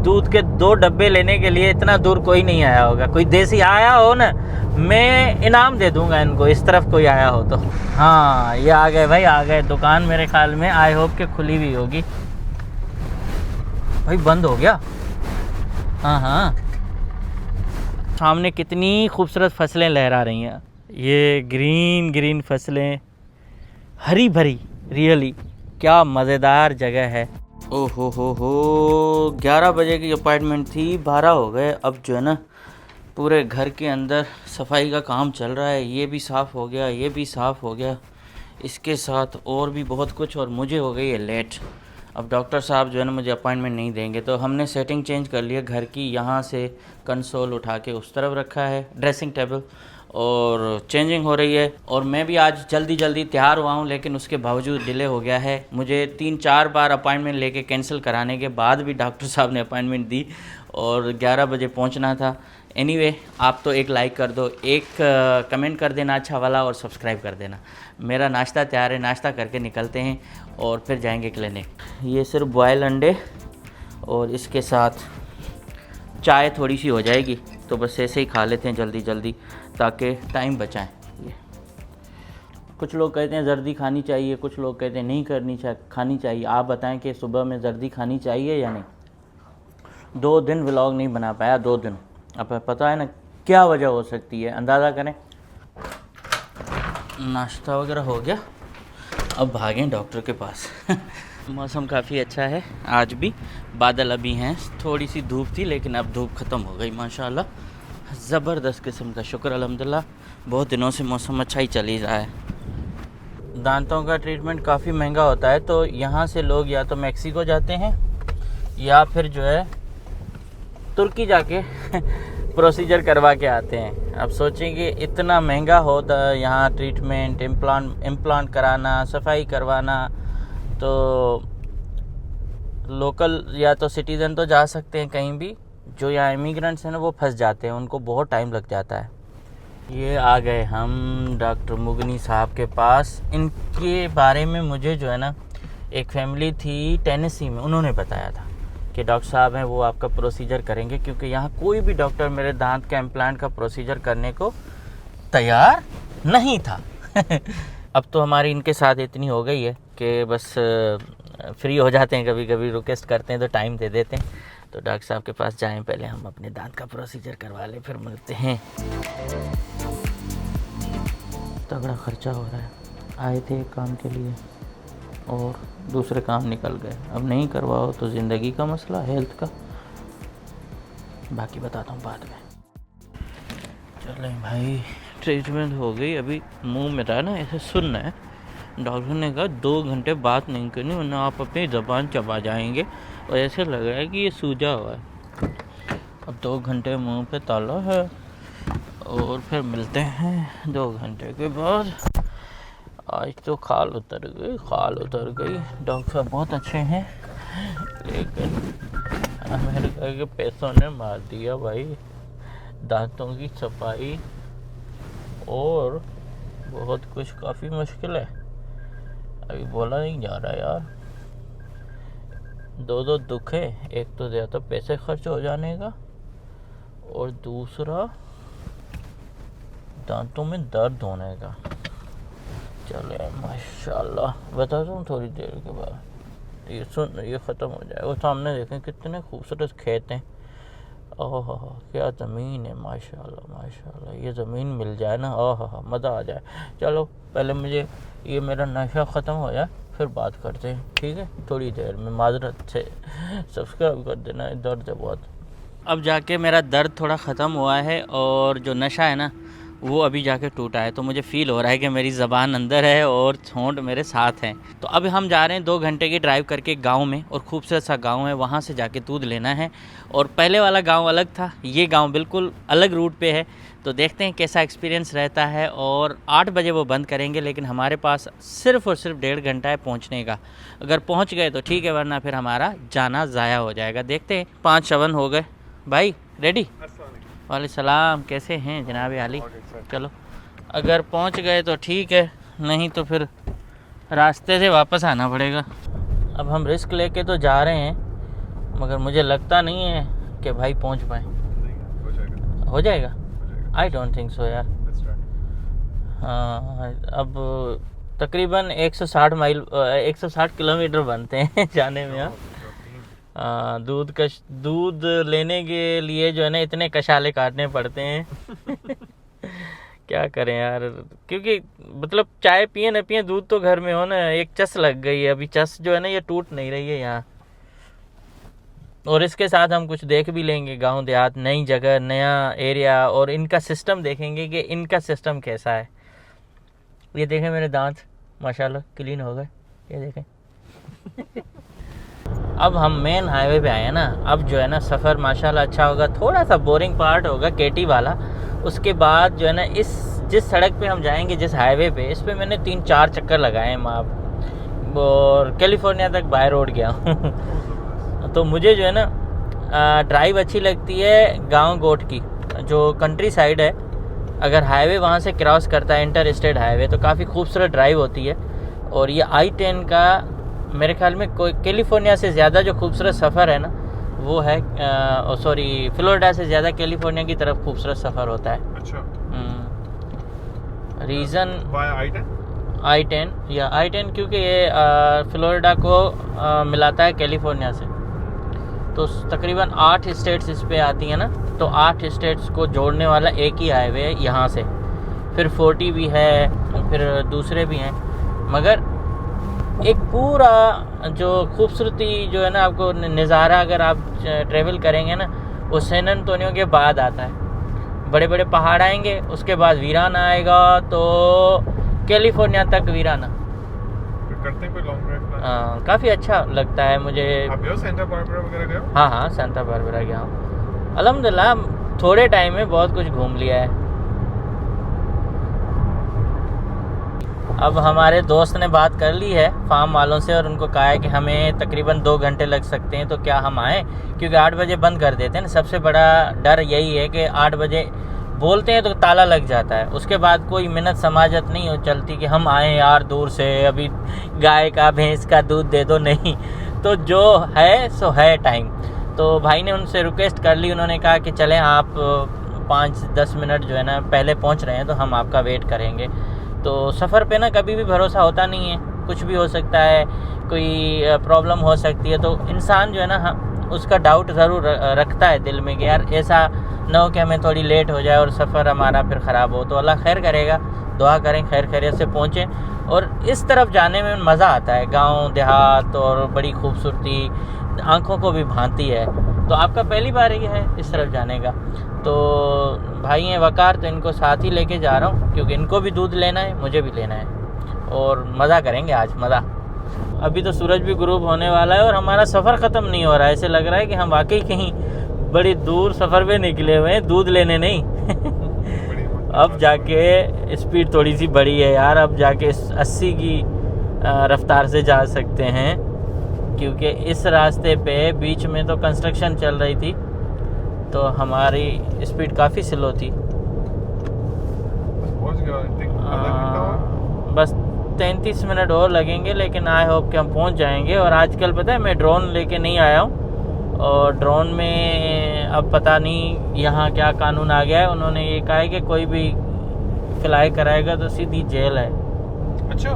दूध के 2 डब्बे लेने के लिए इतना दूर कोई नहीं आया होगा। कोई देसी आया हो ना, मैं इनाम दे दूंगा इनको, इस तरफ कोई आया हो तो। हाँ ये आ गए भाई, आ गए। दुकान मेरे ख्याल में आई होप के खुली हुई होगी। भाई बंद हो गया। हाँ हाँ, सामने कितनी खूबसूरत फसलें लहरा रही हैं। ये ग्रीन ग्रीन फसलें, हरी भरी, रियली क्या मज़ेदार जगह है। ओहो हो 11 बजे की अपॉइंटमेंट थी, 12 हो गए। अब जो है ना पूरे घर के अंदर सफाई का काम चल रहा है। ये भी साफ़ हो गया, ये भी साफ़ हो गया, इसके साथ और भी बहुत कुछ, और मुझे हो गई है लेट। अब डॉक्टर साहब जो है ना मुझे अपॉइंटमेंट नहीं देंगे, तो हमने सेटिंग चेंज कर लिया घर की। यहाँ से कंसोल उठा के उस तरफ रखा है, ड्रेसिंग टेबल, और चेंजिंग हो रही है। और मैं भी आज जल्दी जल्दी तैयार हुआ हूँ, लेकिन उसके बावजूद डिले हो गया है। मुझे 3-4 बार अपॉइंटमेंट लेके कैंसिल कराने के बाद भी डॉक्टर साहब ने अपॉइंटमेंट दी, और 11 बजे पहुँचना था। एनीवे, आप तो एक लाइक कर दो, एक कमेंट कर देना अच्छा वाला, और सब्सक्राइब कर देना। मेरा नाश्ता तैयार है, नाश्ता करके निकलते हैं और फिर जाएंगे क्लिनिक। ये सिर्फ बॉयल अंडे और इसके साथ चाय थोड़ी सी हो जाएगी, तो बस ऐसे ही खा लेते हैं जल्दी जल्दी ताकि टाइम बचाएं। ये कुछ लोग कहते हैं जर्दी खानी चाहिए, कुछ लोग कहते हैं नहीं खानी चाहिए। आप बताएं कि सुबह में जर्दी खानी चाहिए या नहीं। 2 दिन व्लॉग नहीं बना पाया, 2 दिन। अब पता है ना क्या वजह हो सकती है, अंदाज़ा करें। नाश्ता वगैरह हो गया, अब भागें डॉक्टर के पास। मौसम काफ़ी अच्छा है आज भी, बादल अभी हैं, थोड़ी सी धूप थी लेकिन अब धूप ख़त्म हो गई माशाल्लाह। ज़बरदस्त किस्म का, शुक्र अल्हम्दुलिल्लाह, बहुत दिनों से मौसम अच्छा ही चल ही रहा है। दांतों का ट्रीटमेंट काफ़ी महंगा होता है, तो यहाँ से लोग या तो मैक्सिको जाते हैं या फिर जो है तुर्की जाके प्रोसीजर करवा के आते हैं। अब सोचें कि इतना महंगा होता है यहाँ ट्रीटमेंट, इम्प्लांट कराना, सफाई करवाना, तो लोकल या तो सिटीज़न तो जा सकते हैं कहीं भी, जो यहाँ इमिग्रेंट्स हैं ना वो फंस जाते हैं, उनको बहुत टाइम लग जाता है। ये आ गए हम डॉक्टर मुगनी साहब के पास। इनके बारे में मुझे जो है ना एक फैमिली थी टेनेसी में, उन्होंने बताया था कि डॉक्टर साहब हैं वो आपका प्रोसीजर करेंगे, क्योंकि यहाँ कोई भी डॉक्टर मेरे दांत का इम्प्लांट का प्रोसीजर करने को तैयार नहीं था। अब तो हमारी इनके साथ इतनी हो गई है कि बस फ्री हो जाते हैं, कभी कभी रिक्वेस्ट करते हैं तो टाइम दे देते हैं। तो डॉक्टर साहब के पास जाएं, पहले हम अपने दांत का प्रोसीजर करवा लें, फिर मिलते हैं। तगड़ा खर्चा हो रहा है, आए थे एक काम के लिए और दूसरे काम निकल गए। अब नहीं करवाओ तो ज़िंदगी का मसला, हेल्थ का। बाकी बताता हूँ बाद में। चलें भाई, ट्रीटमेंट हो गई। अभी मुंह में था ना ऐसे सुनना है, डॉक्टर ने कहा 2 घंटे बात नहीं करनी वरना आप अपनी ज़बान चबा जाएंगे, और ऐसे लग रहा है कि ये सूजा हुआ है। अब 2 घंटे मुंह पे ताला है, और फिर मिलते हैं 2 घंटे के बाद। आज तो खाल उतर गई। डॉक्टर साहब बहुत अच्छे हैं, लेकिन अमेरिका के पैसों ने मार दिया भाई। दांतों की सफाई और बहुत कुछ काफ़ी मुश्किल है, अभी बोला नहीं जा रहा यार। 2 दुख है, एक तो ज़्यादा पैसे खर्च हो जाने का, और दूसरा दांतों में दर्द होने का। चले माशाल्लाह, बताता हूँ थोड़ी देर के बाद। ये ख़त्म हो जाए। वो सामने देखें कितने खूबसूरत खेत हैं, ओह क्या ज़मीन है, माशाल्लाह। ये ज़मीन मिल जाए ना, ओह मज़ा आ जाए। चलो पहले मुझे ये मेरा नशा ख़त्म हो जाए, फिर बात करते हैं, ठीक है? थोड़ी देर में। माजरत से सब्सक्राइब कर देना, दर्द है बहुत। अब जाके मेरा दर्द थोड़ा ख़त्म हुआ है, और जो नशा है ना वो अभी जाके टूटा है, तो मुझे फ़ील हो रहा है कि मेरी ज़बान अंदर है और होंठ मेरे साथ हैं। तो अब हम जा रहे हैं 2 घंटे की ड्राइव करके गांव में, और खूबसूरत सा गांव है, वहाँ से जाके दूध लेना है। और पहले वाला गांव अलग था, ये गांव बिल्कुल अलग रूट पे है, तो देखते हैं कैसा एक्सपीरियंस रहता है। और 8 बजे वो बंद करेंगे, लेकिन हमारे पास सिर्फ़ और सिर्फ 1.5 घंटा है पहुँचने का। अगर पहुँच गए तो ठीक है, वरना फिर हमारा जाना ज़ाया हो जाएगा। देखते हैं। 5-7 हो गए भाई। रेडी? वालेकुम सलाम, कैसे हैं जनाब आली? चलो, अगर पहुंच गए तो ठीक है, नहीं तो फिर रास्ते से वापस आना पड़ेगा। अब हम रिस्क लेके तो जा रहे हैं, मगर मुझे लगता नहीं है कि भाई पहुंच पाए। नहीं, हो जाएगा। हो जाएगा? हो जाएगा। आई डोंट थिंक सो यार। Let's try. हाँ, अब तकरीबन 160 किलोमीटर बनते हैं जाने में। हाँ, दूध लेने के लिए जो है ना इतने कशाले काटने पड़ते हैं। क्या करें यार, क्योंकि मतलब चाय पिए न पिए दूध तो घर में हो ना। एक चस लग गई है अभी, चस जो है ना ये टूट नहीं रही है यहाँ। और इसके साथ हम कुछ देख भी लेंगे, गांव देहात, नई जगह, नया एरिया, और इनका सिस्टम देखेंगे कि इनका सिस्टम कैसा है। ये देखें मेरे दांत माशाल्लाह क्लीन हो गए, ये देखें। अब हम मेन हाईवे पे आए हैं ना, अब जो है ना सफ़र माशाल्लाह अच्छा होगा। थोड़ा सा बोरिंग पार्ट होगा केटी वाला, उसके बाद जो है ना जिस सड़क पे हम जाएंगे, जिस हाईवे पे, इस पे मैंने 3-4 चक्कर लगाए हैं माँ, और कैलिफोर्निया तक बाय रोड गया हूँ। तो मुझे जो है ना ड्राइव अच्छी लगती है गांव गोट की, जो कंट्री साइड है। अगर हाईवे वहाँ से क्रॉस करता है, इंटर स्टेट हाईवे, तो काफ़ी खूबसूरत ड्राइव होती है। और ये I-10 का मेरे ख्याल में कोई कैलिफोर्निया से ज़्यादा जो खूबसूरत सफ़र है ना वो है, फ्लोरिडा से ज़्यादा कैलिफोर्निया की तरफ खूबसूरत सफ़र होता है। अच्छा। Reason I-10? I-10 या I-10 क्योंकि ये फ्लोरिडा को मिलाता है कैलिफोर्निया से। तो तकरीबन 8 स्टेट्स इस पे आती हैं ना, तो 8 स्टेट्स को जोड़ने वाला एक ही हाईवे है यहाँ से। फिर 40 भी है, फिर दूसरे भी हैं, मगर एक पूरा जो खूबसूरती जो है ना, आपको नज़ारा अगर आप ट्रेवल करेंगे ना, वो सैन एंटोनियो के बाद आता है। बड़े बड़े पहाड़ आएंगे, उसके बाद वीराना आएगा, तो कैलिफोर्निया तक वीराना। करते हैं कोई लॉन्ग ड्राइव? काफ़ी अच्छा लगता है मुझे। आप गए हो सेंटा बारबरा वगैरह गए हो? हाँ, सेंटा बारबरा गया हूँ अल्हम्दुलिल्लाह। थोड़े टाइम में बहुत कुछ घूम लिया है। अब हमारे दोस्त ने बात कर ली है फार्म वालों से, और उनको कहा है कि हमें तकरीबन 2 घंटे लग सकते हैं, तो क्या हम आएँ, क्योंकि 8 बजे बंद कर देते हैं ना। सबसे बड़ा डर यही है कि 8 बजे बोलते हैं तो ताला लग जाता है, उसके बाद कोई मिन्नत समाजत नहीं हो चलती कि हम आएँ यार दूर से, अभी गाय का भैंस का दूध दे दो, नहीं। तो जो है सो है टाइम। तो भाई ने उनसे रिक्वेस्ट कर ली, उन्होंने कहा कि चलें आप 5-10 मिनट जो है ना पहले पहुंच रहे हैं, तो हम आपका वेट करेंगे। तो सफ़र पे ना कभी भी भरोसा होता नहीं है, कुछ भी हो सकता है, कोई प्रॉब्लम हो सकती है। तो इंसान जो है ना उसका डाउट ज़रूर रखता है दिल में कि यार ऐसा ना हो कि हमें थोड़ी लेट हो जाए और सफ़र हमारा फिर ख़राब हो। तो अल्लाह खैर करेगा, दुआ करें खैर खैरियत से पहुँचें। और इस तरफ जाने में मज़ा आता है, गांव देहात और बड़ी खूबसूरती आँखों को भी भांती है। तो आपका पहली बार ही है इस तरफ जाने का, तो भाई हैं वकार, तो इनको साथ ही लेके जा रहा हूँ, क्योंकि इनको भी दूध लेना है, मुझे भी लेना है, और मज़ा करेंगे आज, मज़ा। अभी तो सूरज भी गुरूब होने वाला है और हमारा सफ़र ख़त्म नहीं हो रहा है। ऐसे लग रहा है कि हम वाकई कहीं बड़ी दूर सफ़र पे निकले हुए हैं, दूध लेने नहीं। अब जाके स्पीड थोड़ी सी बढ़ी है यार, अब जाके 80 की रफ्तार से जा सकते हैं, क्योंकि इस रास्ते पे बीच में तो कंस्ट्रक्शन चल रही थी, तो हमारी स्पीड काफ़ी स्लो थी। बस 33 मिनट और लगेंगे, लेकिन आई होप कि हम पहुंच जाएंगे। और आजकल पता है मैं ड्रोन लेके नहीं आया हूं, और ड्रोन में अब पता नहीं यहाँ क्या कानून आ गया है। उन्होंने ये कहा है कि कोई भी फ्लाई कराएगा तो सीधी जेल है। अच्छा।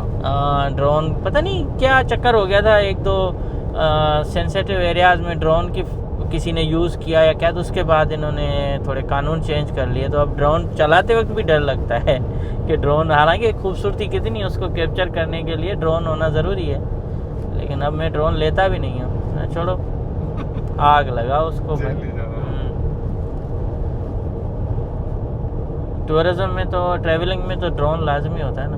ड्रोन पता नहीं क्या चक्कर हो गया था, 1-2 सेंसिटिव एरियाज़ में ड्रोन की किसी ने यूज़ किया या क्या, तो उसके बाद इन्होंने थोड़े कानून चेंज कर लिए। तो अब ड्रोन चलाते वक्त भी डर लगता है कि ड्रोन, हालांकि खूबसूरती कितनी है, उसको कैप्चर करने के लिए ड्रोन होना ज़रूरी है, लेकिन अब मैं ड्रोन लेता भी नहीं हूँ। छोड़ो, आग लगा उसको। टूरिज्म में तो, ट्रैवलिंग में तो ड्रोन लाजमी होता है ना।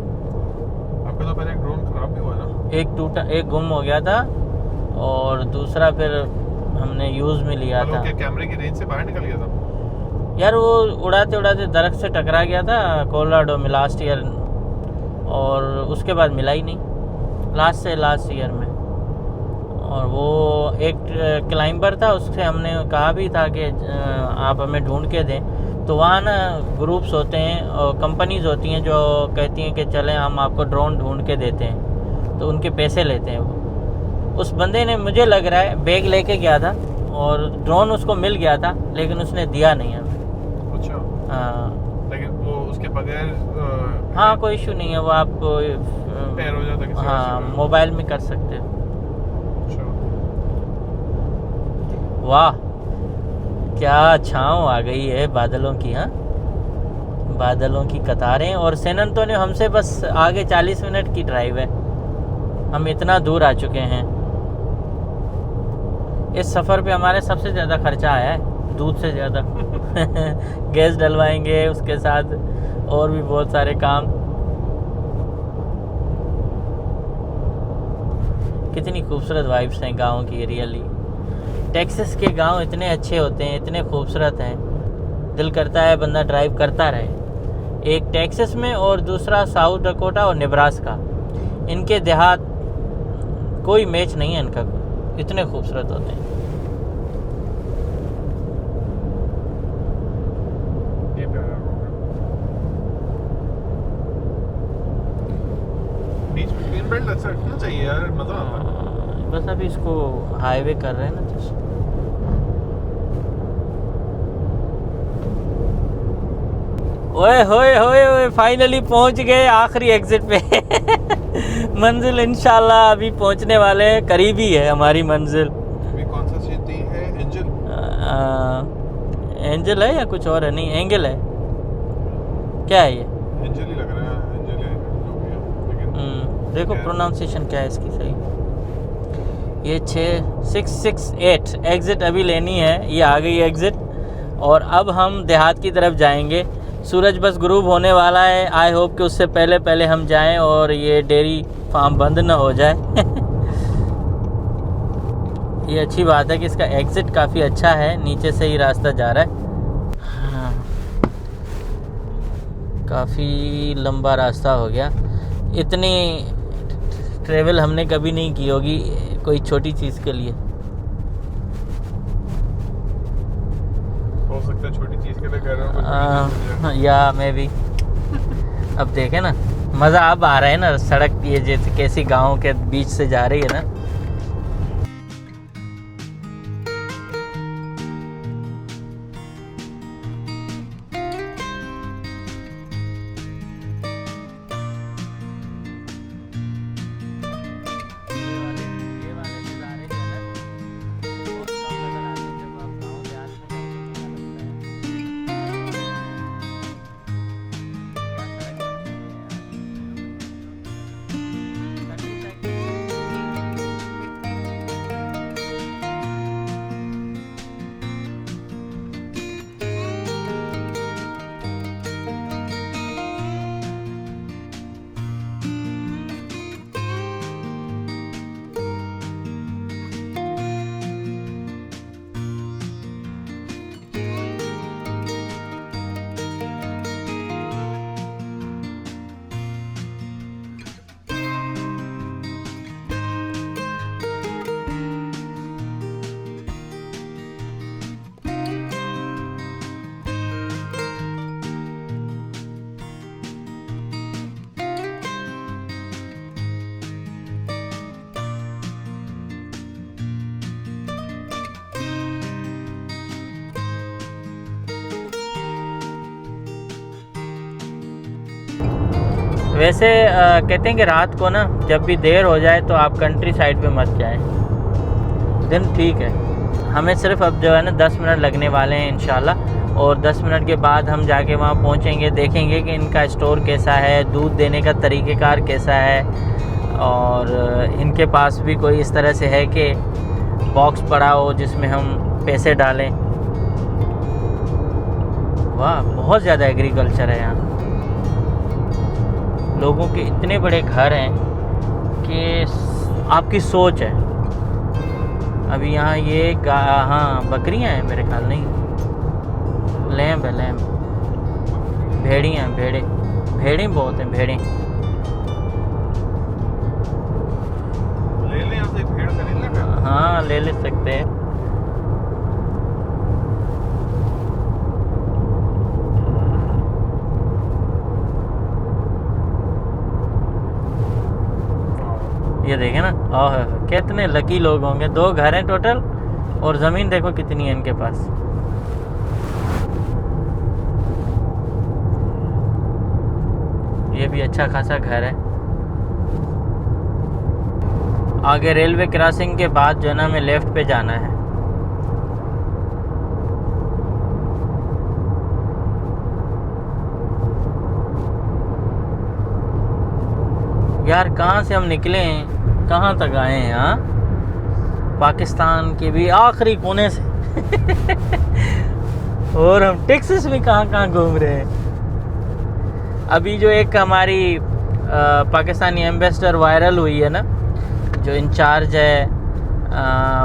आपका तो पहले एक ड्रोन खराब भी हुआ ना? एक गुम हो गया था, और दूसरा फिर हमने यूज़ में लिया था। कैमरे की रेंज से बाहर निकल गया था यार, वो उड़ाते उड़ाते दरख्त से टकरा गया था कोलोराडो में लास्ट ईयर, और उसके बाद मिला ही नहीं लास्ट ईयर में। और वो एक क्लाइंबर था, उससे हमने कहा भी था कि आप हमें ढूंढ के दें। तो वहाँ ना ग्रुप्स होते हैं और कंपनीज होती हैं जो कहती हैं कि चलें हम आपको ड्रोन ढूंढ के देते हैं, तो उनके पैसे लेते हैं वो। उस बंदे ने, मुझे लग रहा है, बैग लेके गया था और ड्रोन उसको मिल गया था लेकिन उसने दिया नहीं हमें। अच्छा, हाँ लेकिन वो उसके बगैर हाँ कोई इशू नहीं है, वो आप पैर हो जाता किसी हाँ वजह से। मोबाइल में कर सकते हो। अच्छा, वाह क्या छाँव आ गई है बादलों की। हाँ बादलों की कतारें, और सैन अंतोनियो हमसे बस आगे 40 मिनट की ड्राइव है, हम इतना दूर आ चुके हैं। इस सफ़र पे हमारे सबसे ज़्यादा खर्चा आया है, दूध से ज़्यादा। गैस डलवाएंगे, उसके साथ और भी बहुत सारे काम। कितनी खूबसूरत वाइब्स हैं गाँव की रियली। टेक्सास के गांव इतने अच्छे होते हैं, इतने खूबसूरत हैं, दिल करता है बंदा ड्राइव करता रहे। एक टेक्सास में और दूसरा साउथ डकोटा और नेब्रास्का, इनके देहात कोई मैच नहीं है इनका, इतने खूबसूरत होते हैं। ये प्यारा रोड है। बीच में ग्रीन बेल्ट अच्छा रखना चाहिए यार, मजा आता है। बस अभी इसको हाईवे कर रहे हैं ना जैसे। ओए होए होए होए, फाइनली पहुंच गए आखिरी एग्जिट पे। मंजिल इंशाल्लाह अभी पहुंचने वाले हैं, करीब ही है हमारी मंजिल। अभी कौन सा सिटी है? एंजल। एंजल है या कुछ और है? नहीं एंगल है, क्या है ये? एंजल ही लग रहा है, एंजल है जो भी है, लेकिन देखो क्या है? प्रोनाउंसिएशन क्या है इसकी सही। ये 668 एग्ज़िट अभी लेनी है, ये आ गई एग्ज़िट। और अब हम देहात की तरफ जाएंगे। सूरज बस ग्रूब होने वाला है, आई होप कि उससे पहले पहले हम जाएं और ये डेयरी फार्म बंद ना हो जाए। ये अच्छी बात है कि इसका एग्ज़िट काफ़ी अच्छा है, नीचे से ही रास्ता जा रहा है। हाँ काफ़ी लंबा रास्ता हो गया, इतनी ट्रेवल हमने कभी नहीं की होगी कोई छोटी चीज़ के लिए। हो सकता है छोटी चीज के लिए कर रहा हूँ, कुछ बड़ी चीज़ हो जाए। या मैं भी। अब देखे ना मज़ा अब आ रहा है ना, सड़क ये जैसे कैसी गांव के बीच से जा रही है ना। वैसे कहते हैं कि रात को ना जब भी देर हो जाए तो आप कंट्री साइड पे मत जाएं, दिन ठीक है। हमें सिर्फ अब जो है ना 10 मिनट लगने वाले हैं इंशाल्लाह, और 10 मिनट के बाद हम जाके वहाँ पहुँचेंगे, देखेंगे कि इनका स्टोर कैसा है, दूध देने का तरीक़ेकार कैसा है, और इनके पास भी कोई इस तरह से है कि बॉक्स पड़ा हो जिसमें हम पैसे डालें। वाह बहुत ज़्यादा एग्रीकल्चर है यहाँ, लोगों के इतने बड़े घर हैं कि आपकी सोच है। अभी यहाँ ये हाँ बकरियाँ हैं मेरे ख्याल, नहीं लैम्प है, लैम्प भेड़ियाँ हैं, भेड़े बहुत हैं, भेड़ें। ले लें यहाँ से, एक भेड़ खरीद लें फिर। हाँ ले सकते हैं। ये देखें ना, ओह कितने लकी लोग होंगे। 2 घर हैं टोटल और ज़मीन देखो कितनी है इनके पास। ये भी अच्छा खासा घर है। आगे रेलवे क्रॉसिंग के बाद जो है ना हमें लेफ्ट पे जाना है। यार कहाँ से हम निकले हैं, कहाँ तक आए हैं? हाँ, पाकिस्तान के भी आखिरी कोने से और हम टेक्सास में कहाँ घूम रहे हैं। अभी जो एक हमारी पाकिस्तानी एम्बेसडर वायरल हुई है ना, जो इंचार्ज है,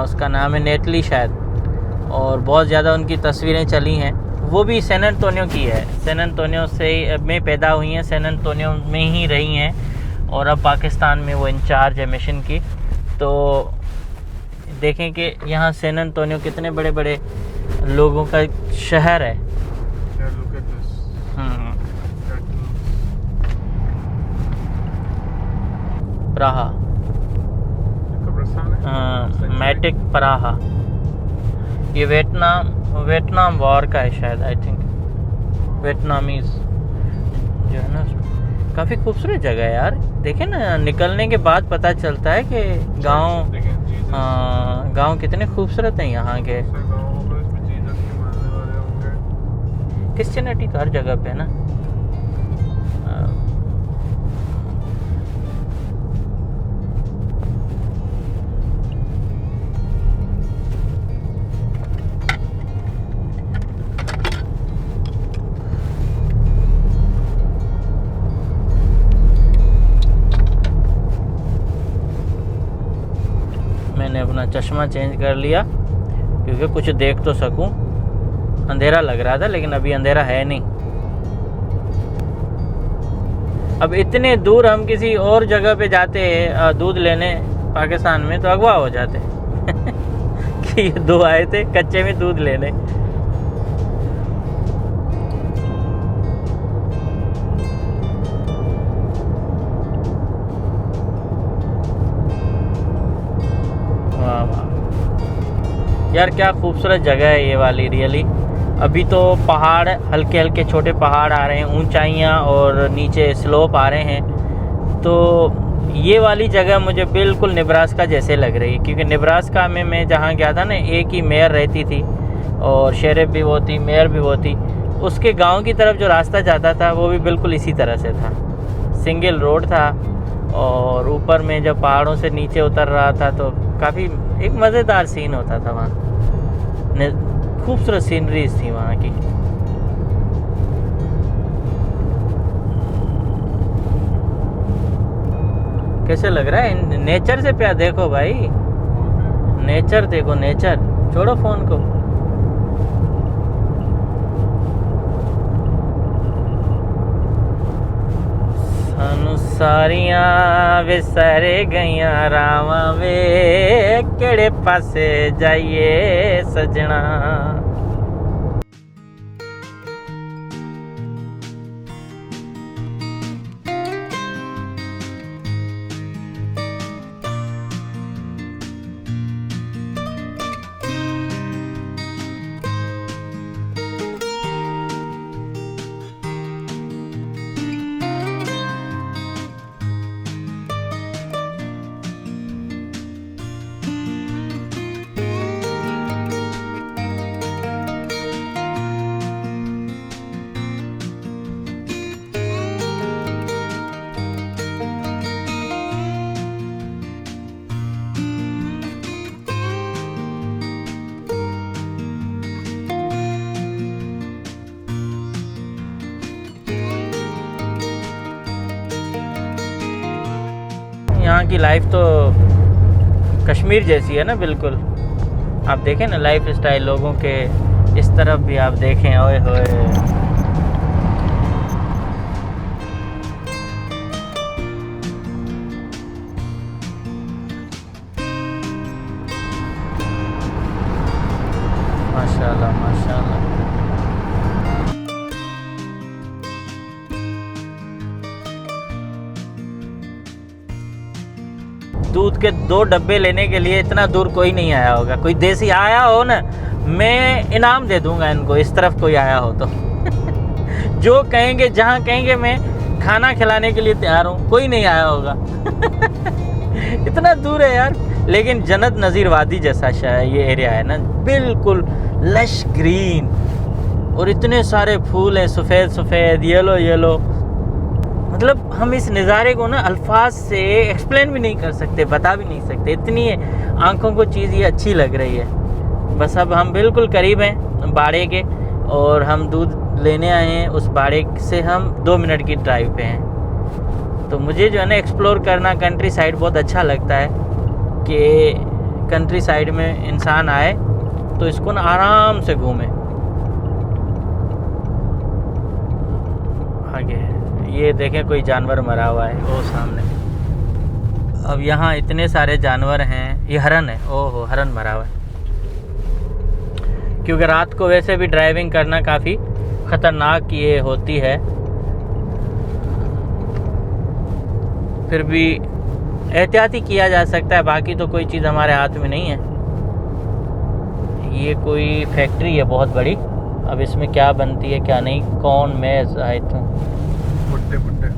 उसका नाम है नेटली शायद, और बहुत ज़्यादा उनकी तस्वीरें चली हैं। वो भी सैन एंटोनियो की है, सैन एंटोनियो से में पैदा हुई हैं, सैन एंटोनियो में ही रही हैं और अब पाकिस्तान में वो इंचार्ज है मिशन की। तो देखें कि यहाँ सैन एंटोनियो कितने बड़े बड़े लोगों का शहर है। प्राहा, मैटिक प्राहा। ये वियतनाम वॉर का है शायद, आई थिंक वियतनामीज जो है ना। काफ़ी खूबसूरत जगह है यार। देखें ना, निकलने के बाद पता चलता है कि गांव कितने खूबसूरत हैं यहाँ के। क्रिश्चियनिटी तो हर जगह पे है ना। मैंने अपना चश्मा चेंज कर लिया क्योंकि कुछ देख तो सकूं। अंधेरा लग रहा था लेकिन अभी अंधेरा है नहीं। अब इतने दूर हम किसी और जगह पे जाते हैं दूध लेने पाकिस्तान में तो अगवा हो जाते कि ये दो आए थे कच्चे में दूध लेने। यार क्या खूबसूरत जगह है ये वाली, रियली। अभी तो पहाड़, हल्के हल्के छोटे पहाड़ आ रहे हैं, ऊंचाइयाँ और नीचे स्लोप आ रहे हैं। तो ये वाली जगह मुझे बिल्कुल नेब्रास्का जैसे लग रही है, क्योंकि नेब्रास्का में मैं जहाँ गया था ना, एक ही मेयर रहती थी और शेरिफ भी वो थी, मेयर भी वो थी। उसके गांव की तरफ जो रास्ता जाता था वो भी बिल्कुल इसी तरह से था, सिंगल रोड था। और ऊपर में जब पहाड़ों से नीचे उतर रहा था तो काफ़ी एक मज़ेदार सीन होता था वहाँ। खूबसूरत सीनरीज थी वहाँ की। कैसे लग रहा है? नेचर से प्यार देखो भाई, नेचर देखो, नेचर। छोड़ो फोन को। सानू सारियां विसर गईयां रावां वे, केड़े पासे जाइए सजना। यहाँ की लाइफ तो कश्मीर जैसी है ना, बिल्कुल। आप देखें ना लाइफ स्टाइल लोगों के, इस तरफ भी आप देखें, ओए होए। माशाल्लाह माशाल्लाह। दूध के 2 डब्बे लेने के लिए इतना दूर कोई नहीं आया होगा। कोई देसी आया हो ना, मैं इनाम दे दूंगा इनको, इस तरफ कोई आया हो तो जो कहेंगे, जहाँ कहेंगे मैं खाना खिलाने के लिए तैयार हूँ। कोई नहीं आया होगा इतना दूर है यार। लेकिन जन्नत नज़ीर वादी जैसा शायद ये एरिया है ना, बिल्कुल लश ग्रीन, और इतने सारे फूल हैं, सफ़ेद सफ़ेद, येलो येलो। मतलब हम इस नज़ारे को ना अल्फाज से एक्सप्लेन भी नहीं कर सकते, बता भी नहीं सकते, इतनी आंखों को चीज़ ये अच्छी लग रही है। बस अब हम बिल्कुल करीब हैं बाड़े के, और हम दूध लेने आए हैं। उस बाड़े से हम 2 मिनट की ड्राइव पे हैं। तो मुझे जो है ना एक्सप्लोर करना कंट्री साइड बहुत अच्छा लगता है, कि कंट्री साइड में इंसान आए तो इसको ना आराम से घूमे। आगे ये देखें कोई जानवर मरा हुआ है वो सामने। अब यहाँ इतने सारे जानवर हैं। ये हरन है, ओहो हरन मरा हुआ है। क्योंकि रात को वैसे भी ड्राइविंग करना काफ़ी ख़तरनाक ये होती है, फिर भी एहतियाती किया जा सकता है, बाकी तो कोई चीज़ हमारे हाथ में नहीं है। ये कोई फैक्ट्री है बहुत बड़ी। अब इसमें क्या बनती है क्या नहीं, कौन मैं आए तो भुट्टे भुट्टे।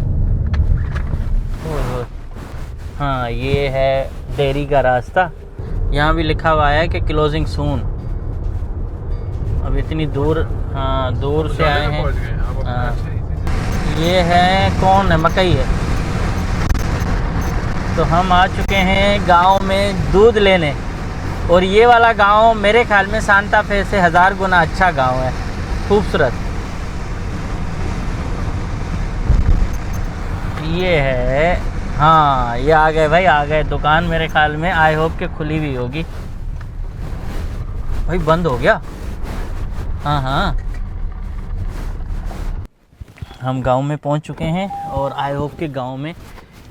हाँ ये है डेयरी का रास्ता। यहाँ भी लिखा हुआ है कि क्लोजिंग सून। अब इतनी दूर, हाँ दूर से आए हैं। हाँ ये है कौन है, मकई है। तो हम आ चुके हैं गांव में दूध लेने, और ये वाला गांव मेरे ख्याल में सांता फे से 1000 गुना अच्छा गांव है, खूबसूरत। ये है, हाँ ये आ गए भाई, आ गए। दुकान मेरे ख्याल में आई होप के खुली हुई होगी। भाई बंद हो गया। हाँ हाँ हम गांव में पहुंच चुके हैं, और आई होप के गांव में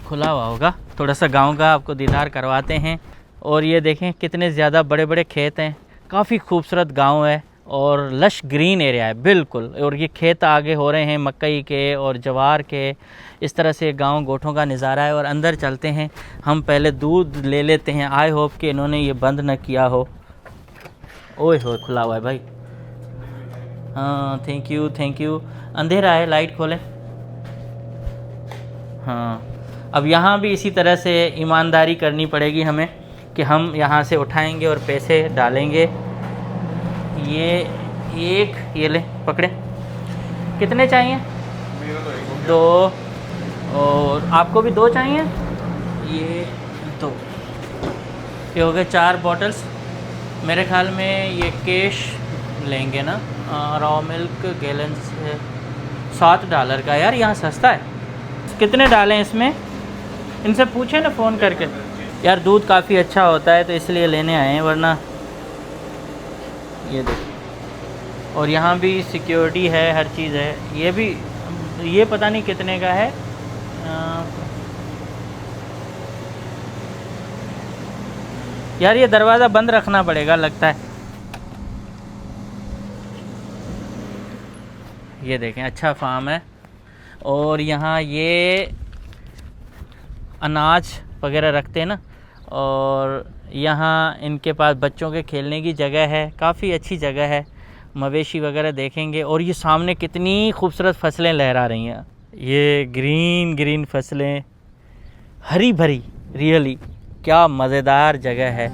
खुला हुआ होगा। थोड़ा सा गांव का आपको दीदार करवाते हैं। और ये देखें कितने ज़्यादा बड़े बड़े खेत हैं, काफ़ी खूबसूरत गांव है, और लश ग्रीन एरिया है बिल्कुल। और ये खेत आगे हो रहे हैं मकई के और जवार के। इस तरह से गांव गोठों का नज़ारा है। और अंदर चलते हैं, हम पहले दूध ले लेते हैं। आई होप कि इन्होंने ये बंद न किया हो। ओए हो खुला हुआ है भाई। हाँ थैंक यू थैंक यू। अंधेरा है, लाइट खोलें। हाँ अब यहाँ भी इसी तरह से ईमानदारी करनी पड़ेगी हमें, कि हम यहाँ से उठाएंगे और पैसे डालेंगे। ये एक, ये ले पकड़े। कितने चाहिए? 2, और आपको भी 2 चाहिए? ये 2, ये हो गए 4 बॉटल्स। मेरे ख्याल में ये कैश लेंगे ना। रॉ मिल्क गैलन से $7 का। यार यहाँ सस्ता है। कितने डालें इसमें? इनसे पूछे ना फ़ोन करके। यार दूध काफ़ी अच्छा होता है तो इसलिए लेने आए हैं, वरना ये देखो। और यहाँ भी सिक्योरिटी है, हर चीज़ है। ये भी, ये पता नहीं कितने का है। यार ये दरवाज़ा बंद रखना पड़ेगा लगता है। ये देखें अच्छा फार्म है। और यहाँ ये अनाज वगैरह रखते हैं ना, और यहाँ इनके पास बच्चों के खेलने की जगह है, काफ़ी अच्छी जगह है। मवेशी वगैरह देखेंगे। और ये सामने कितनी खूबसूरत फसलें लहरा रही हैं। ये ग्रीन ग्रीन फसलें, हरी भरी, रियली क्या मज़ेदार जगह है।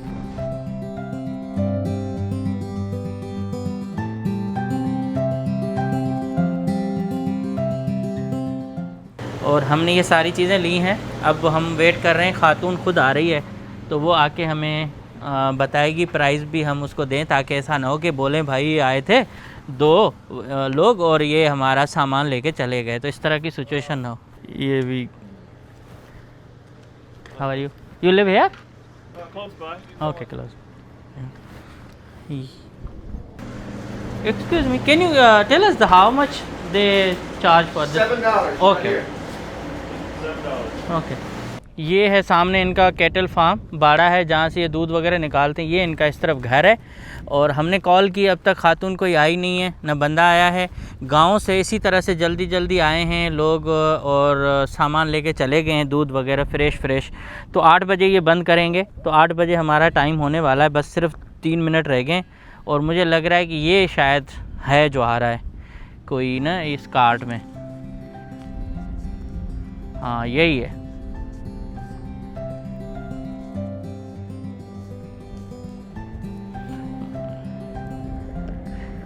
और हमने ये सारी चीज़ें ली हैं। अब हम वेट कर रहे हैं, खातून खुद आ रही है तो वो आके हमें बताएगी, प्राइस भी हम उसको दें, ताकि ऐसा ना हो कि बोलें भाई आए थे 2 लोग और ये हमारा सामान लेके चले गए, तो इस तरह की सिचुएशन ना हो। ये भी, how are you? You live here? Close by. Okay, close. Excuse me, can you tell us how much they charge for this? $7. Okay. $7. Okay. ये है सामने इनका कैटल फार्म, बाड़ा है जहाँ से ये दूध वगैरह निकालते हैं। ये इनका इस तरफ घर है। और हमने कॉल की, अब तक खातून कोई आई नहीं है, ना बंदा आया है। गांव से इसी तरह से जल्दी जल्दी आए हैं लोग और सामान लेके चले गए हैं, दूध वगैरह फ्रेश। तो 8 बजे ये बंद करेंगे। तो 8 बजे हमारा टाइम होने वाला है, बस सिर्फ 3 मिनट रह गए। और मुझे लग रहा है कि ये शायद है जो आ रहा है कोई ना इस कार्ट में। हाँ यही है।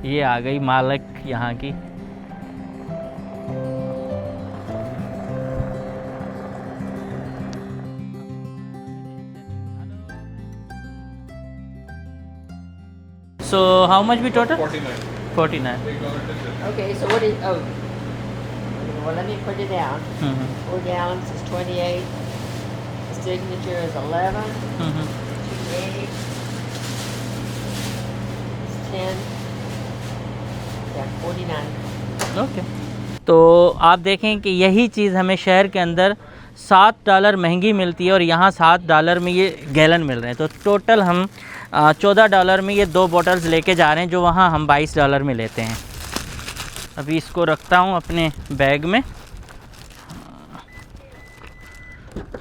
ये आ गई मालिक यहाँ की। So how much we total? 49. Okay, so what is, oh, well, let me put it down. 4 gallons is 28. The signature is 11. 280 is 10. Yeah, 49. Okay. तो आप देखें कि यही चीज़ हमें शहर के अंदर $7 महंगी मिलती है और यहाँ $7 में ये गैलन मिल रहे हैं। तो टोटल हम $14 में ये 2 बॉटल्स लेके जा रहे हैं, जो वहाँ हम $22 में लेते हैं। अभी इसको रखता हूँ अपने बैग में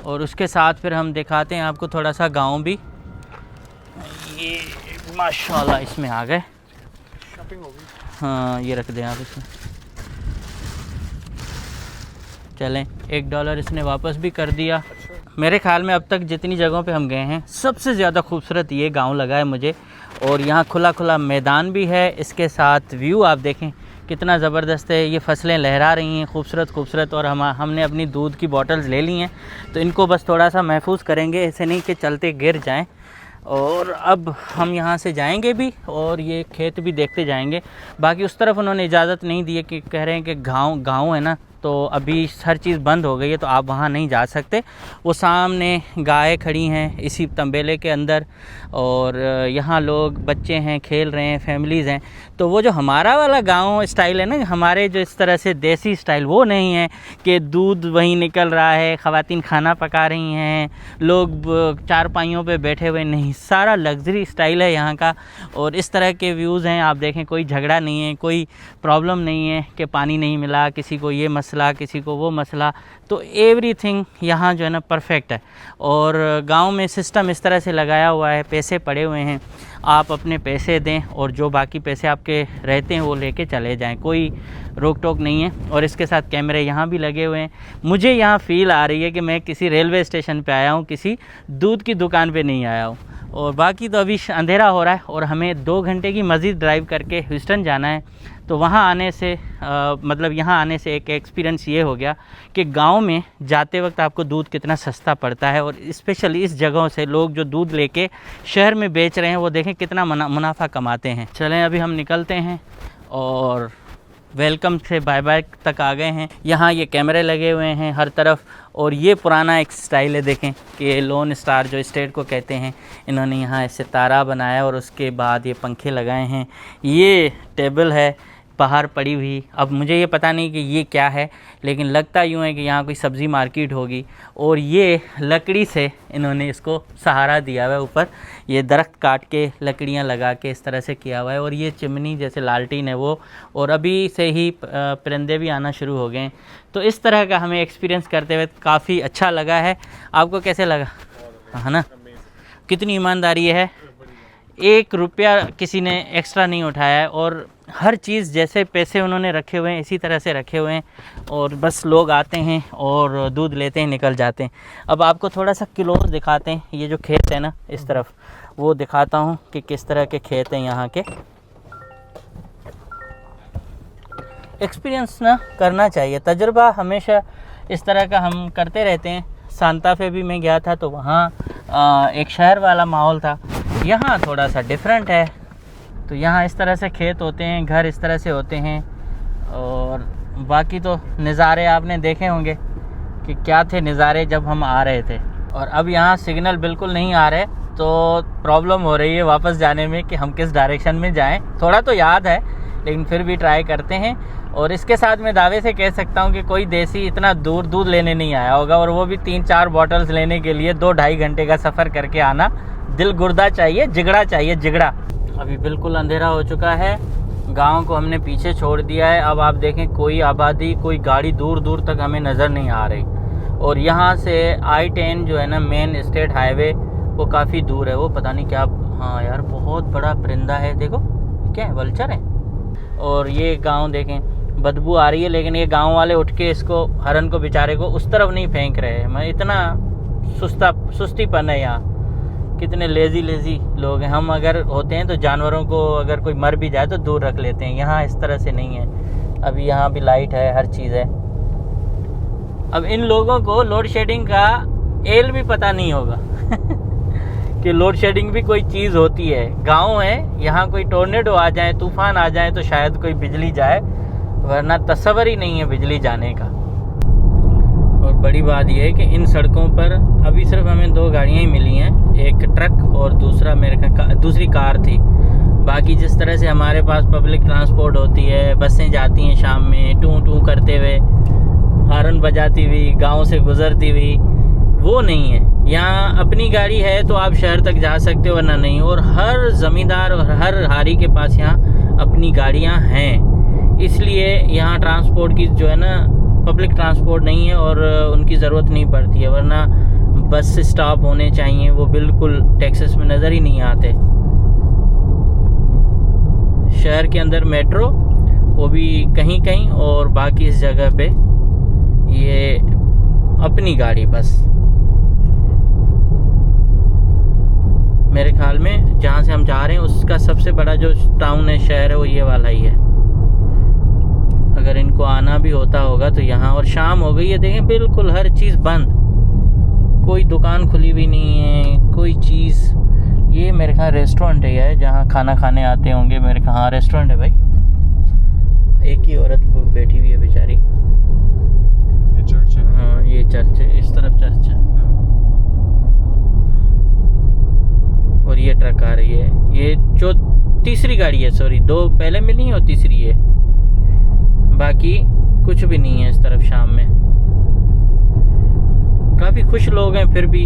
और उसके साथ फिर हम दिखाते हैं आपको थोड़ा सा गांव भी। ये माशाल्लाह इसमें आ गए। हाँ ये रख दें आप इसमें। चलें, $1 इसने वापस भी कर दिया। मेरे ख्याल में अब तक जितनी जगहों पे हम गए हैं सबसे ज़्यादा खूबसूरत ये गांव लगा है मुझे। और यहाँ खुला खुला मैदान भी है, इसके साथ व्यू आप देखें कितना ज़बरदस्त है। ये फसलें लहरा रही हैं खूबसूरत। और हमने अपनी दूध की बॉटल्स ले ली हैं, तो इनको बस थोड़ा सा महफूज करेंगे, ऐसे नहीं कि चलते गिर जाएं। और अब हम यहाँ से जाएंगे भी और ये खेत भी देखते जाएंगे। बाकी उस तरफ उन्होंने इजाज़त नहीं दी है, कि कह रहे हैं कि गाँव है ना, तो अभी हर चीज़ बंद हो गई है, तो आप वहाँ नहीं जा सकते। वो सामने गाय खड़ी हैं इसी तंबेले के अंदर और यहाँ लोग बच्चे हैं, खेल रहे हैं, फैमिलीज़ हैं। तो वो जो हमारा वाला गांव स्टाइल है ना, हमारे जो इस तरह से देसी स्टाइल, वो नहीं है कि दूध वहीं निकल रहा है, ख़वातीन खाना पका रही हैं, लोग चारपाइयों पे बैठे हुए, नहीं, सारा लग्जरी स्टाइल है यहाँ का। और इस तरह के व्यूज़ हैं, आप देखें कोई झगड़ा नहीं है, कोई प्रॉब्लम नहीं है कि पानी नहीं मिला, किसी को ये मसला, किसी को वो मसला। तो एवरीथिंग यहाँ जो है ना परफेक्ट है। और गांव में सिस्टम इस तरह से लगाया हुआ है, पैसे पड़े हुए हैं, आप अपने पैसे दें और जो बाकी पैसे आपके रहते हैं वो लेके चले जाएं, कोई रोक टोक नहीं है। और इसके साथ कैमरे यहाँ भी लगे हुए हैं। मुझे यहाँ फ़ील आ रही है कि मैं किसी रेलवे स्टेशन पे आया हूँ, किसी दूध की दुकान पे नहीं आया हूँ। और बाकी तो अभी अंधेरा हो रहा है और हमें 2 घंटे की मज़ीद ड्राइव करके ह्यूस्टन जाना है। तो वहाँ आने से मतलब यहाँ आने से एक एक्सपीरियंस ये हो गया कि गांव में जाते वक्त आपको दूध कितना सस्ता पड़ता है। और स्पेशली इस जगहों से लोग जो दूध लेके शहर में बेच रहे हैं, वो देखें कितना मुनाफा कमाते हैं। चलें अभी हम निकलते हैं और वेलकम से बाय बाय तक आ गए हैं। यहाँ ये कैमरे लगे हुए हैं हर तरफ। और ये पुराना एक स्टाइल है, देखें कि लोन स्टार जो स्टेट को कहते हैं, इन्होंने यहाँ ऐसे तारा बनाया और उसके बाद ये पंखे लगाए हैं। ये टेबल है बाहर पड़ी हुई, अब मुझे ये पता नहीं कि ये क्या है, लेकिन लगता यूँ है कि यहाँ कोई सब्ज़ी मार्केट होगी। और ये लकड़ी से इन्होंने इसको सहारा दिया हुआ है, ऊपर ये दरख्त काट के लकड़ियाँ लगा के इस तरह से किया हुआ है। और ये चिमनी जैसे लालटीन है वो, और अभी से ही परिंदे भी आना शुरू हो गए हैं। तो इस तरह का हमें एक्सपीरियंस करते हुए काफ़ी अच्छा लगा है। आपको कैसे लगा? है ना, कितनी ईमानदारी है, 1 रुपया किसी ने एक्स्ट्रा नहीं उठाया है। और हर चीज़ जैसे पैसे उन्होंने रखे हुए हैं इसी तरह से रखे हुए हैं। और बस लोग आते हैं और दूध लेते हैं, निकल जाते हैं। अब आपको थोड़ा सा क्लोज दिखाते हैं, ये जो खेत है ना इस तरफ, वो दिखाता हूँ कि किस तरह के खेत हैं यहाँ के। एक्सपीरियंस ना करना चाहिए, तजुर्बा हमेशा इस तरह का हम करते रहते हैं। सांता फे भी मैं गया था तो वहाँ एक शहर वाला माहौल था, यहाँ थोड़ा सा डिफरेंट है। तो यहाँ इस तरह से खेत होते हैं, घर इस तरह से होते हैं। और बाकी तो नज़ारे आपने देखे होंगे कि क्या थे नज़ारे जब हम आ रहे थे। और अब यहाँ सिग्नल बिल्कुल नहीं आ रहे, तो प्रॉब्लम हो रही है वापस जाने में कि हम किस डायरेक्शन में जाएं। थोड़ा तो याद है लेकिन फिर भी ट्राई करते हैं। और इसके साथ मैं दावे से कह सकता हूँ कि कोई देसी इतना दूर दूध लेने नहीं आया होगा, और वो भी 3-4 बॉटल्स लेने के लिए 2-2.5 घंटे का सफ़र करके आना। दिल गुर्दा चाहिए, जिगड़ा चाहिए, जिगड़ा। अभी बिल्कुल अंधेरा हो चुका है, गांव को हमने पीछे छोड़ दिया है। अब आप देखें कोई आबादी, कोई गाड़ी दूर दूर तक हमें नज़र नहीं आ रही। और यहाँ से I-10 जो है ना, मेन स्टेट हाईवे, वो काफ़ी दूर है। वो पता नहीं क्या, हाँ यार बहुत बड़ा परिंदा है, देखो क्या है, वल्चर है। और ये गांव देखें, बदबू आ रही है, लेकिन ये गांव वाले उठ के इसको, हरन को बेचारे को उस तरफ नहीं फेंक रहे हैं। मैं इतना सुस्तीपन है यहाँ, कितने लेज़ी लोग हैं। हम अगर होते हैं तो जानवरों को अगर कोई मर भी जाए तो दूर रख लेते हैं, यहाँ इस तरह से नहीं है। अभी यहाँ भी लाइट है, हर चीज़ है। अब इन लोगों को लोड शेडिंग का एल भी पता नहीं होगा कि लोड शेडिंग भी कोई चीज़ होती है। गांव है, यहाँ कोई टोर्नेडो आ जाए, तूफान आ जाए तो शायद कोई बिजली जाए, वरना तस्वर ही नहीं है बिजली जाने का। और बड़ी बात यह है कि इन सड़कों पर अभी सिर्फ हमें 2 गाड़ियाँ ही मिली हैं, एक ट्रक और दूसरा दूसरी कार थी। बाकी जिस तरह से हमारे पास पब्लिक ट्रांसपोर्ट होती है, बसें जाती हैं शाम में टू टू करते हुए, हॉर्न बजाती हुई, गांव से गुजरती हुई, वो नहीं है। यहाँ अपनी गाड़ी है तो आप शहर तक जा सकते हो, वरना नहीं। और हर ज़मींदार और हर हारी के पास यहाँ अपनी गाड़ियाँ हैं, इसलिए यहाँ ट्रांसपोर्ट की जो है ना, पब्लिक ट्रांसपोर्ट नहीं है और उनकी ज़रूरत नहीं पड़ती है। वरना बस स्टॉप होने चाहिए, वो बिल्कुल टेक्सास में नज़र ही नहीं आते। शहर के अंदर मेट्रो, वो भी कहीं कहीं, और बाकी इस जगह पे ये अपनी गाड़ी बस। मेरे ख्याल में जहाँ से हम जा रहे हैं उसका सबसे बड़ा जो टाउन है, शहर है, वो ये वाला ही है। अगर इनको आना भी होता होगा तो यहाँ। और शाम हो गई है, देखें बिल्कुल हर चीज़ बंद, कोई दुकान खुली भी नहीं है, कोई चीज़। ये मेरे ख्याल रेस्टोरेंट है यार, जहाँ खाना खाने आते होंगे मेरे ख्याल। हाँ रेस्टोरेंट है भाई। एक ही औरत बैठी हुई है बेचारी। ये चर्च है। हाँ ये चर्च है, इस तरफ चर्च है। और ये ट्रक आ रही है, ये जो तीसरी गाड़ी है, सॉरी 2 पहले मिली और तीसरी है, बाकी कुछ भी नहीं है इस तरफ। शाम में काफ़ी खुश लोग हैं। फिर भी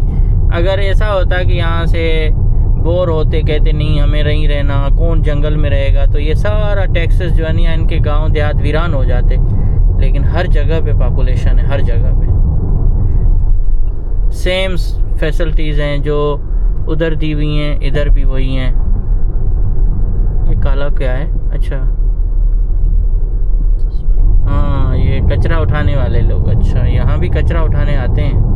अगर ऐसा होता कि यहाँ से बोर होते, कहते नहीं हमें नहीं रहना, कौन जंगल में रहेगा, तो ये सारा टेक्सास जो है ना, इनके गांव देहात वीरान हो जाते। लेकिन हर जगह पे पॉपुलेशन है, हर जगह पे सेम फैसिलिटीज़ हैं जो उधर दी हुई हैं, इधर भी वही हैं। ये काला क्या है? अच्छा हाँ, ये कचरा उठाने वाले लोग। अच्छा, यहाँ भी कचरा उठाने आते हैं।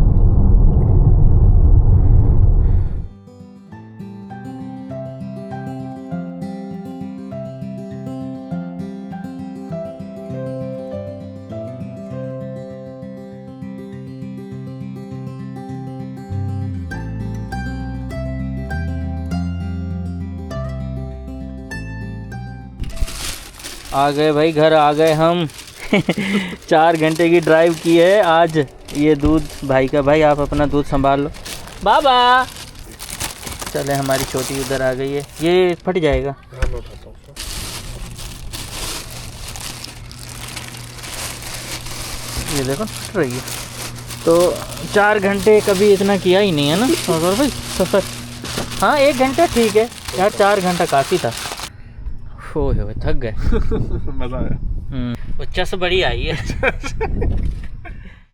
आ गए भाई, घर आ गए हम। 4 घंटे की ड्राइव की है आज। ये दूध भाई का। भाई आप अपना दूध संभाल लो बाबा। चले, हमारी छोटी उधर आ गई है, ये फट जाएगा। ये देखो फट रही है। तो 4 घंटे कभी इतना किया ही नहीं है ना और भाई सफ़र। हाँ 1 घंटा ठीक है यार, 4 घंटा काफ़ी था। हो थक गए। मज़ा आया। वो चस बड़ी आई है।